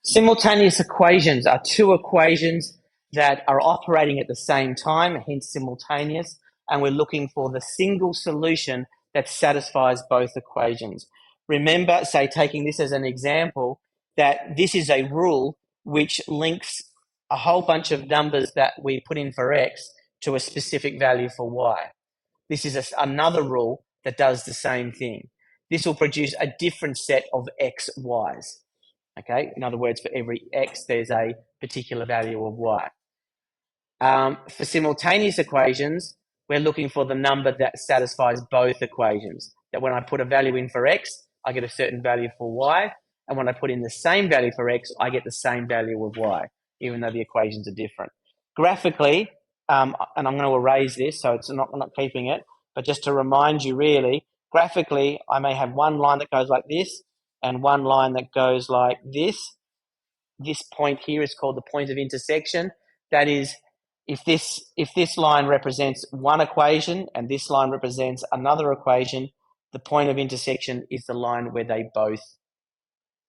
Simultaneous equations are two equations that are operating at the same time, hence simultaneous, and we're looking for the single solution that satisfies both equations. Remember, say, taking this as an example, that this is a rule which links a whole bunch of numbers that we put in for x to a specific value for y. This is another rule that does the same thing. This will produce a different set of x, y's. Okay, in other words, for every x, there's a particular value of y. For simultaneous equations, we're looking for the number that satisfies both equations. That when I put a value in for x, I get a certain value for y, and when I put in the same value for x, I get the same value of y, even though the equations are different. Graphically, and I'm going to erase this, so it's not keeping it, but just to remind you really, graphically, I may have one line that goes like this, and one line that goes like this. This point here is called the point of intersection. That is, if this line represents one equation and this line represents another equation, the point of intersection is the line where they both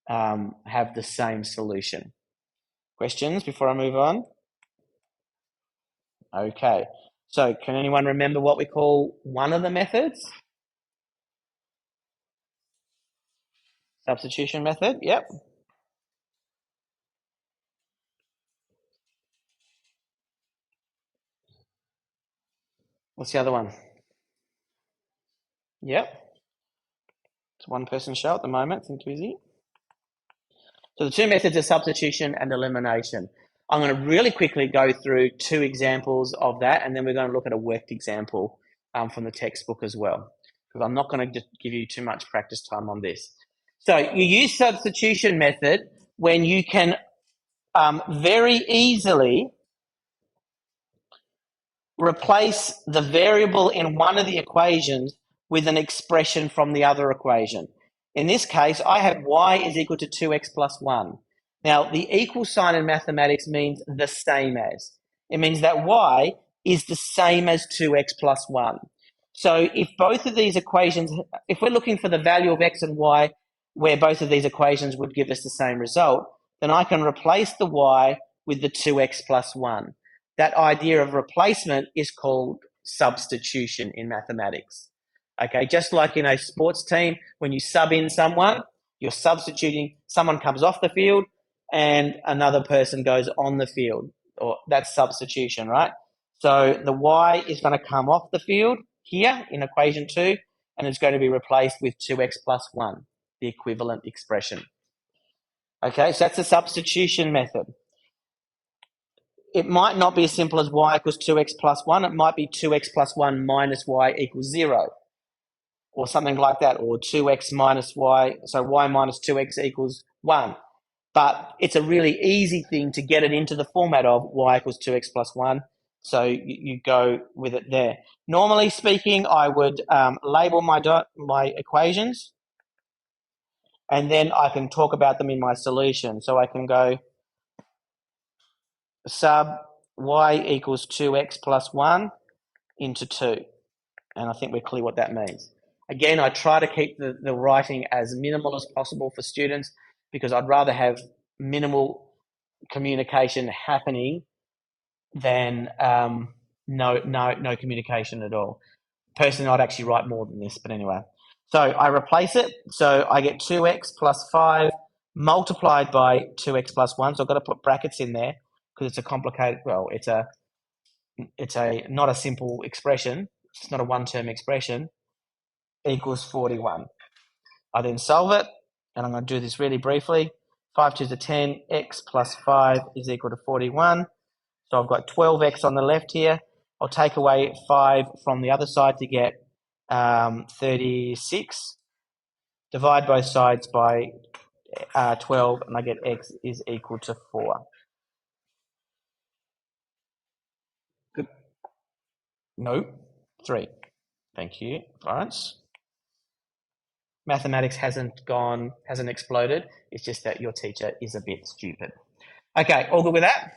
have the same solution. Questions before I move on? Okay, so can anyone remember what we call one of the methods? Substitution method, yep. What's the other one? Yep. It's one person show at the moment, think busy. So the two methods are substitution and elimination. I'm going to really quickly go through two examples of that, and then we're going to look at a worked example from the textbook as well, because I'm not going to just give you too much practice time on this. So you use substitution method when you can very easily replace the variable in one of the equations with an expression from the other equation. In this case, I have y is equal to 2x plus 1. Now, the equal sign in mathematics means the same as. It means that y is the same as 2x plus 1. So if both of these equations, if we're looking for the value of x and y where both of these equations would give us the same result, then I can replace the y with the 2x plus 1. That idea of replacement is called substitution in mathematics. Okay, just like in a sports team, when you sub in someone, you're substituting, someone comes off the field and another person goes on the field, or that's substitution, right? So the y is going to come off the field here in equation 2, and it's going to be replaced with 2x plus 1, the equivalent expression. Okay, so that's the substitution method. It might not be as simple as y equals 2x plus 1. It might be 2x plus 1 minus y equals 0, or something like that, or 2x minus y, so y minus 2x equals 1. But it's a really easy thing to get it into the format of y equals 2x plus 1, so you go with it there. Normally speaking, I would label my equations, and then I can talk about them in my solution. So I can go sub y equals 2x plus 1 into 2. And I think we're clear what that means. Again, I try to keep the writing as minimal as possible for students because I'd rather have minimal communication happening than no communication at all. Personally, I'd actually write more than this, but anyway. So I replace it. So I get 2x plus 5 multiplied by 2x plus 1. So I've got to put brackets in there because it's a complicated, well, it's not a simple expression. It's not a one-term expression, equals 41. I then solve it, and I'm going to do this really briefly. 5 to the 10, x plus 5 is equal to 41. So I've got 12x on the left here. I'll take away 5 from the other side to get 36. Divide both sides by 12, and I get x is equal to 4. Good. No, 3. Thank you, Florence. Mathematics hasn't exploded. It's just that your teacher is a bit stupid. Okay, all good with that?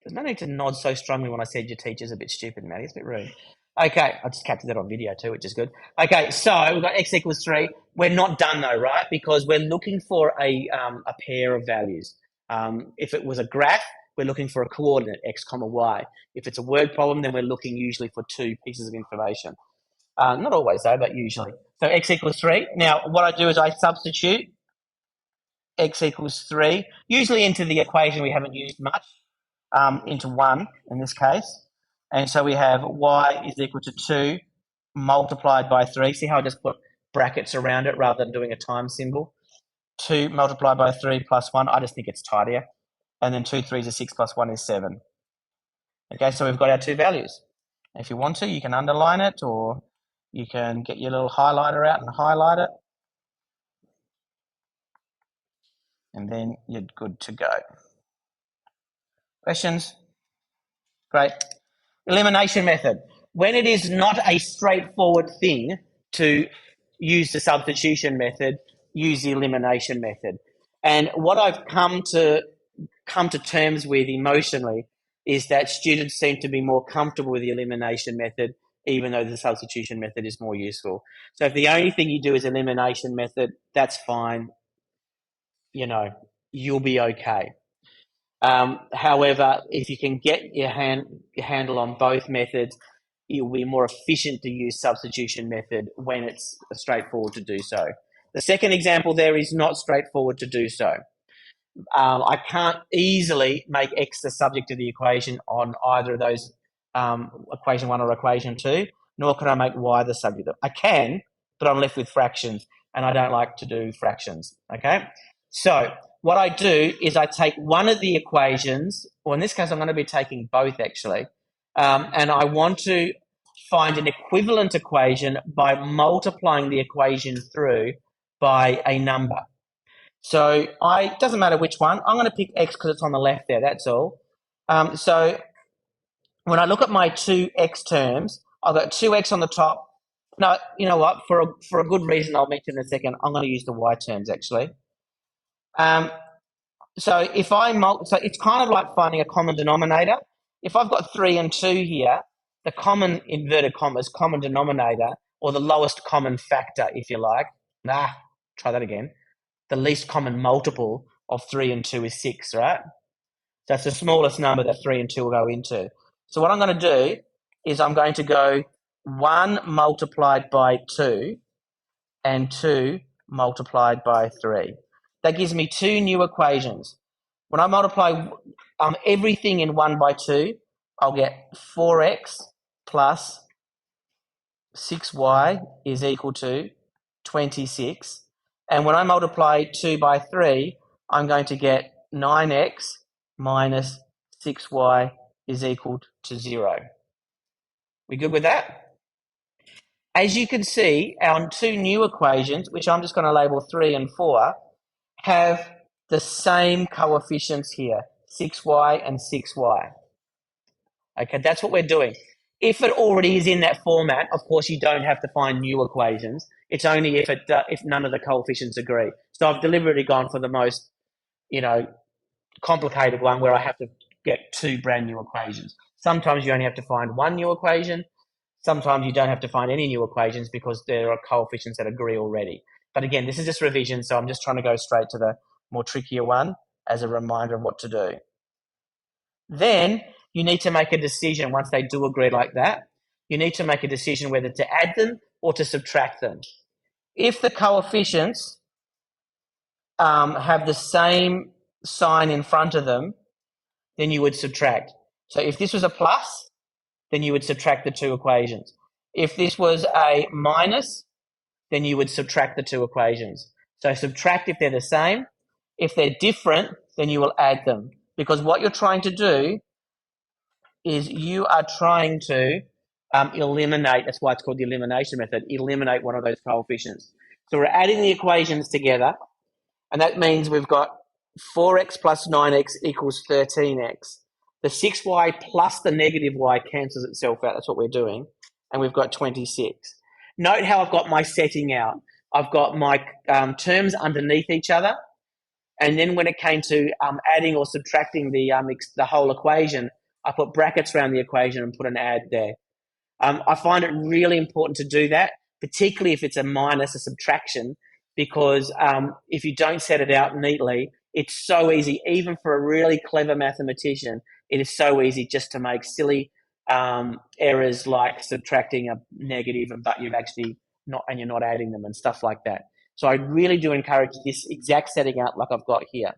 There's no need to nod so strongly when I said your teacher's a bit stupid, Maddie. It's a bit rude. Okay, I just captured that on video too, which is good. Okay, so we've got x equals 3. We're not done though, right? Because we're looking for a pair of values. If it was a graph, we're looking for a coordinate, x comma y. If it's a word problem, then we're looking usually for two pieces of information. Not always though, but usually. So x equals 3. Now, what I do is I substitute x equals 3, usually into the equation we haven't used much, into 1 in this case. And so we have y is equal to 2 multiplied by 3. See how I just put brackets around it rather than doing a times symbol? 2 multiplied by 3 plus 1. I just think it's tidier. And then 2 3s are 6 plus 1 is 7. Okay, so we've got our two values. If you want to, you can underline it, or you can get your little highlighter out and highlight it. And then you're good to go. Questions? Great. Elimination method. When it is not a straightforward thing to use the substitution method, use the elimination method. And what I've come to terms with emotionally is that students seem to be more comfortable with the elimination method, even though the substitution method is more useful. So if the only thing you do is elimination method, that's fine. You know, you'll be okay. However, if you can get your handle on both methods, it will be more efficient to use substitution method when it's straightforward to do so. The second example there is not straightforward to do so. I can't easily make x the subject of the equation on either of those, equation 1 or equation 2, nor can I make y the subject. I can, but I'm left with fractions, and I don't like to do fractions, okay? So what I do is I take one of the equations, or in this case I'm going to be taking both actually, and I want to find an equivalent equation by multiplying the equation through by a number. So it doesn't matter which one. I'm going to pick x because it's on the left there, that's all. So when I look at my two x terms, I've got 2x on the top. No, you know what? For a good reason I'll mention in a second, I'm going to use the y terms actually. So if so it's kind of like finding a common denominator. If I've got 3 and 2 here, the common, inverted commas, common denominator, or the lowest common factor, if you like. Try that again. The least common multiple of 3 and 2 is 6, right? That's the smallest number that 3 and 2 will go into. So what I'm going to do is I'm going to go 1 multiplied by 2 and 2 multiplied by 3. That gives me two new equations. When I multiply everything in 1 by 2, I'll get 4x plus 6y is equal to 26. And when I multiply 2 by 3, I'm going to get 9x minus 6y is equal to 0. We good with that? As you can see, our two new equations, which I'm just going to label 3 and 4, have the same coefficients here, 6y and 6y. Okay, that's what we're doing. If it already is in that format, of course, you don't have to find new equations. It's only if none of the coefficients agree. So I've deliberately gone for the most, complicated one where I have to get two brand new equations. Sometimes you only have to find one new equation. Sometimes you don't have to find any new equations because there are coefficients that agree already. But again, this is just revision, so I'm just trying to go straight to the more trickier one as a reminder of what to do. Then you need to make a decision once they do agree like that. You need to make a decision whether to add them or to subtract them. If the coefficients have the same sign in front of them, then you would subtract. So if this was a plus, then you would subtract the two equations. If this was a minus, then you would subtract the two equations. So subtract if they're the same. If they're different, then you will add them. Because what you're trying to do is you are trying to eliminate, that's why it's called the elimination method, eliminate one of those coefficients. So we're adding the equations together, and that means we've got 4x plus 9x equals 13x. The 6y plus the negative y cancels itself out. That's what we're doing. And we've got 26. Note how I've got my setting out. I've got my terms underneath each other. And then when it came to adding or subtracting the whole equation, I put brackets around the equation and put an add there. I find it really important to do that, particularly if it's a minus, a subtraction, because if you don't set it out neatly, it's so easy, even for a really clever mathematician, it is so easy just to make silly errors like subtracting a negative, but you've actually not, and you're not adding them and stuff like that. So I really do encourage this exact setting out like I've got here.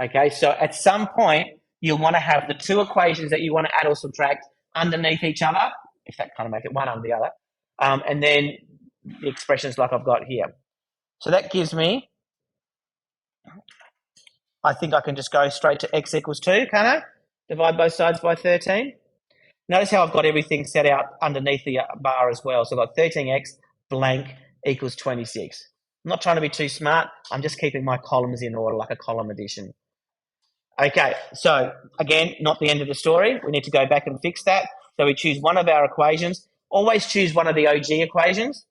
Okay, so at some point, you'll want to have the two equations that you want to add or subtract underneath each other, if that kind of makes it one under the other, and then the expressions like I've got here. So that gives me, I think I can just go straight to x equals 2, can't I? Divide both sides by 13. Notice how I've got everything set out underneath the bar as well. So I've got 13x blank equals 26. I'm not trying to be too smart. I'm just keeping my columns in order like a column addition. Okay, so again, not the end of the story. We need to go back and fix that. So we choose one of our equations. Always choose one of the OG equations.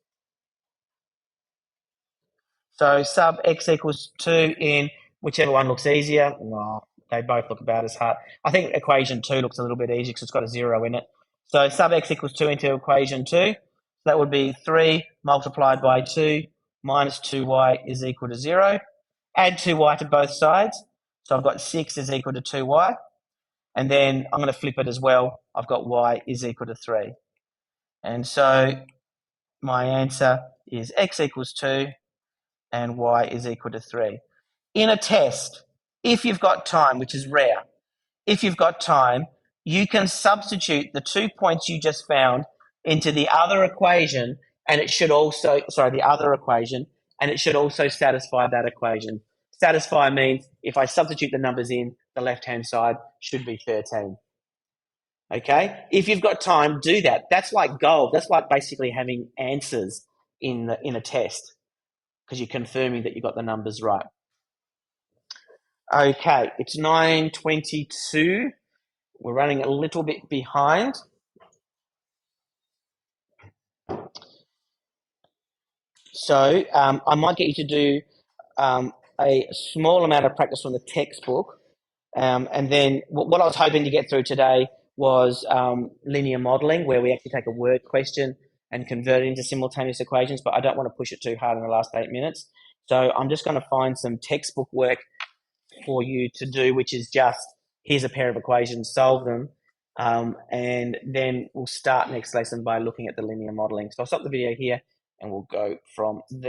So sub x equals 2 in whichever one looks easier. Well, they both look about as hard. I think equation 2 looks a little bit easier because it's got a 0 in it. So sub x equals 2 into equation 2. That would be 3 multiplied by 2 minus 2y is equal to 0. Add 2y to both sides. So I've got 6 is equal to 2y. And then I'm going to flip it as well. I've got y is equal to 3. And so my answer is x equals 2 and y is equal to 3. In a test, if you've got time, which is rare, if you've got time, you can substitute the 2 points you just found into the other equation, and it should also, the other equation, and it should also satisfy that equation. Satisfy means if I substitute the numbers in, the left-hand side should be 13. Okay? If you've got time, do that. That's like gold. That's like basically having answers in a test because you're confirming that you got the numbers right. Okay, it's 9:22. We're running a little bit behind. So I might get you to do a small amount of practice from the textbook. And then what I was hoping to get through today was linear modelling, where we actually take a word question and convert it into simultaneous equations, but I don't want to push it too hard in the last 8 minutes. So I'm just going to find some textbook work for you to do, which is just, here's a pair of equations, solve them, and then we'll start next lesson by looking at the linear modelling. So I'll stop the video here and we'll go from there.